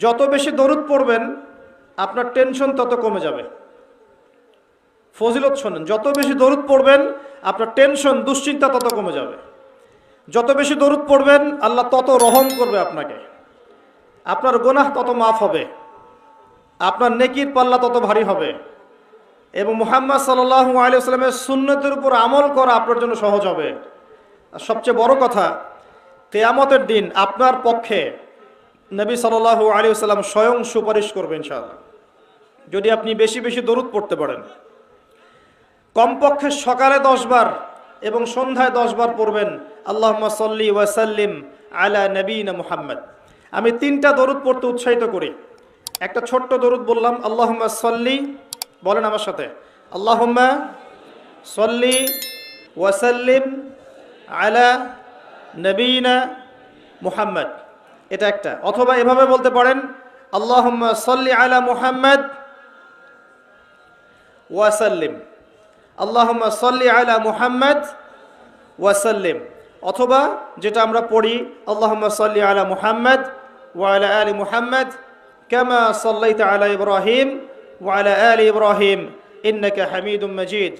যত বেশি দরুদ পড়বেন আপনার টেনশন তত কমে যাবে। ফজিলত শোনেন, যত বেশি দরুদ পড়বেন আপনার টেনশন দুশ্চিন্তা তত কমে যাবে। যত বেশি দরুদ পড়বেন আল্লাহ তত রহম করবে আপনাকে, আপনার গুনাহ তত মাফ হবে, আপনার নেকির পাল্লা তত ভারী হবে এবং মুহাম্মদ সাল্লাল্লাহু আলাইহি ওয়াসাল্লামের সুন্নতের উপর আমল করা আপনার জন্য সহজ হবে। আর সবচেয়ে বড় কথা, কিয়ামতের দিন আপনার পক্ষে নবী সাল্লাল্লাহু আলাইহি ওয়াসাল্লাম স্বয়ং সুপারিশ করবেন ইনশাআল্লাহ, যদি আপনি বেশি বেশি দরুদ পড়তে পারেন। কমপক্ষে সকালে 10 বার এবং সন্ধ্যায় 10 বার পড়বেন আল্লাহুম্মা সাল্লি ওয়া সাল্লিম আলা নবিয়িনা মুহাম্মদ। আমি 3টা দরুদ পড়তে উৎসাহিত করি। একটা ছোট্ট দরুদ বললাম, আল্লাহুম্মা সাল্লি, বলেন আমার সাথে, আল্লাহুম্মা সাল্লি ওয়া সাল্লিম আলা নবিয়িনা মুহাম্মদ, এটা একটা। অথবা এভাবে বলতে পারেন, আল্লাহুম্মা সাল্লি আলা মুহাম্মদ ওয়া সাল্লিম, আল্লাহুম্মা সাল্লি আলা মুহাম্মদ ওয়া সাল্লিম। অথবা যেটা আমরা পড়ি, আল্লাহুম্মা সাল্লি আলা মুহাম্মদ ওয়া আলা আলি মুহাম্মদ কামা সাল্লাইতা আলা ইব্রাহিম ওয়া আলা আলি ইব্রাহিম ইন্নাকা হামিদুম মাজিদ,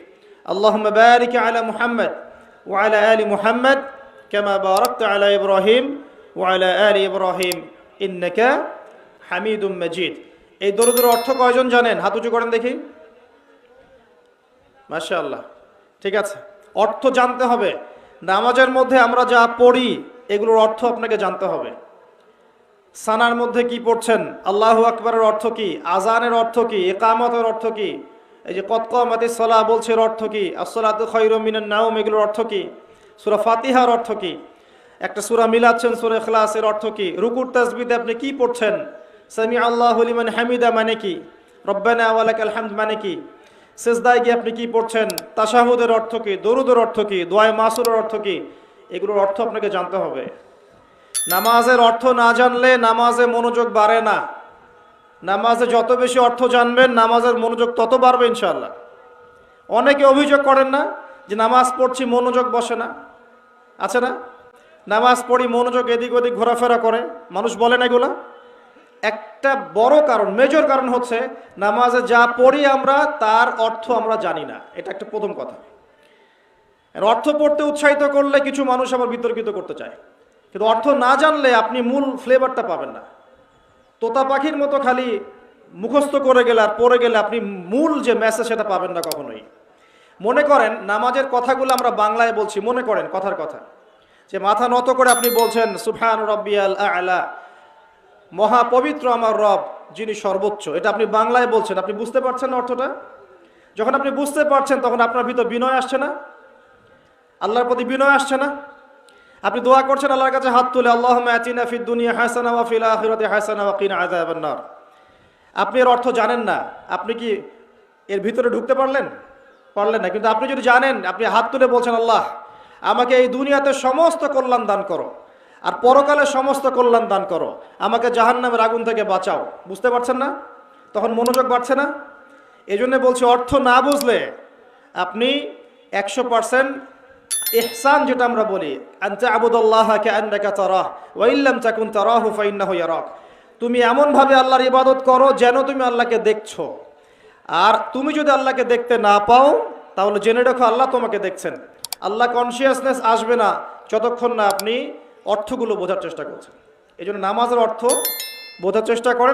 আল্লাহুম্মা বারিক আলা মুহাম্মদ ওয়া আলা আলি মুহাম্মদ কামা বারাকতা আলা ইব্রাহিম ওয়া আলা আলি ইব্রাহিম ইন্নাকা হামিদুম মাজিদ। এই দরুদের অর্থ কয়জন জানেন? হাত উঁচু করেন দেখি। মাশাআল্লাহ, ঠিক আছে। অর্থ জানতে হবে। নামাজের মধ্যে আমরা যা পড়ি এগুলোর অর্থ আপনাকে জানতে হবে। সানার মধ্যে কি পড়ছেন, আল্লাহু আকবারের অর্থ কি, আজানের অর্থ কি, ইকামতের অর্থ কি, এই যে কদ কামাতিস সালাহ বলছে এর অর্থ কি, আসসালাতু খায়রুম মিনান নাওম এগুলোর অর্থ কি, সূরা ফাতিহার অর্থ কি, একটা সূরা মিলাচ্ছেন সূরা ইখলাস এর অর্থ কি, রুকুর তাসবিহতে আপনি কি পড়ছেন, সামি আল্লাহু লিমান হামিদা মানে কি, রব্বানা ওয়া লাকাল হামদ মানে কি, সিজদায় গিয়ে আপনি কি পড়ছেন, তাশাহুদের অর্থ কি, দরুদের অর্থ কি, দোয়ায়ে মাসুরের অর্থ কি, এগুলোর অর্থ আপনাকে জানতে হবে। নামাজের অর্থ না জানলে নামাজে মনোযোগ বাড়ে না। নামাজে যত বেশি অর্থ জানবেন নামাজের মনোযোগ তত বাড়বে ইনশাআল্লাহ। অনেকে অভিযোগ করেন না যে নামাজ পড়ছি মনোযোগ বসে না, আছে না? নামাজ পড়ি মনোযোগ এদিক ওদিক ঘোরাফেরা করে, মানুষ বলে না এগুলা। একটা বড় কারণ, মেজর কারণ হচ্ছে নামাজে যা পড়ি আমরা তার অর্থ আমরা জানি না, এটা একটা প্রথম কথা। অর্থ পড়তে উৎসাহিত করলে কিছু মানুষ আবার বিতর্কিত করতে চায়, কিন্তু অর্থ না জানলে আপনি মূল ফ্লেভারটা পাবেন না। তোতা পাখির মতো খালি মুখস্থ করে গেলে আর পড়ে গেলে আপনি মূল যে মেসেজ সেটা পাবেন না কখনোই। মনে করেন নামাজের কথাগুলো আমরা বাংলায় বলছি, মনে করেন কথার কথা, যে মাথা নত করে আপনি বলছেন সুবহান রাব্বিয়াল আ'লা, মহাপবিত্র আমার রব যিনি সর্বোচ্চ, এটা আপনি বাংলায় বলছেন, আপনি বুঝতে পারছেন না অর্থটা? যখন আপনি বুঝতে পারছেন তখন আপনার ভিতর বিনয় আসছে না? আল্লাহর প্রতি বিনয় আসছে না? আপনি দোয়া করছেন আল্লাহর কাছে হাত তুলে, আল্লাহুম্মা আতিনা ফিদ দুনিয়া হাসানা ওয়া ফিল আখিরাতি হাসানা ওয়া কিনা আযাবান নার। আপনি এর অর্থ জানেন না, আপনি কি এর ভিতরে ঢুকতে পারলেন? পারলেন না। কিন্তু আপনি যদি জানেন, আপনি হাত তুলে বলছেন, আল্লাহ আমাকে এই দুনিয়াতে সমস্ত কল্যাণ দান করো আর পরকালে সমস্ত কল্যাণ দান করো, আমাকে জাহান্নামের আগুন থেকে বাঁচাও। বুঝতে পারছেন না? তখন মনোযোগ বাড়ছে না? এই জন্য বলছি, অর্থ না বুঝলে আপনি 100% ইহসান যেটা আমরা বলি, আনতা আবুদুল্লাহা কাআন্নাকা তারাহ ওয়া ইল্লাম তাকুন তারাহু ফাইন্নাহু ইয়ারাক, তুমি এমনভাবে আল্লাহর ইবাদত করো যেন তুমি আল্লাহকে দেখছো। আর তুমি যদি আল্লাহকে দেখতে না পাও তাহলে জেনে রাখো আল্লাহ তোমাকে দেখছেন। আল্লাহ কনসিয়াসনেস আসবে না যতক্ষণ না আপনি অর্থগুলো বোঝার চেষ্টা করছেন। এই জন্য নামাজের অর্থ বোঝার চেষ্টা করেন।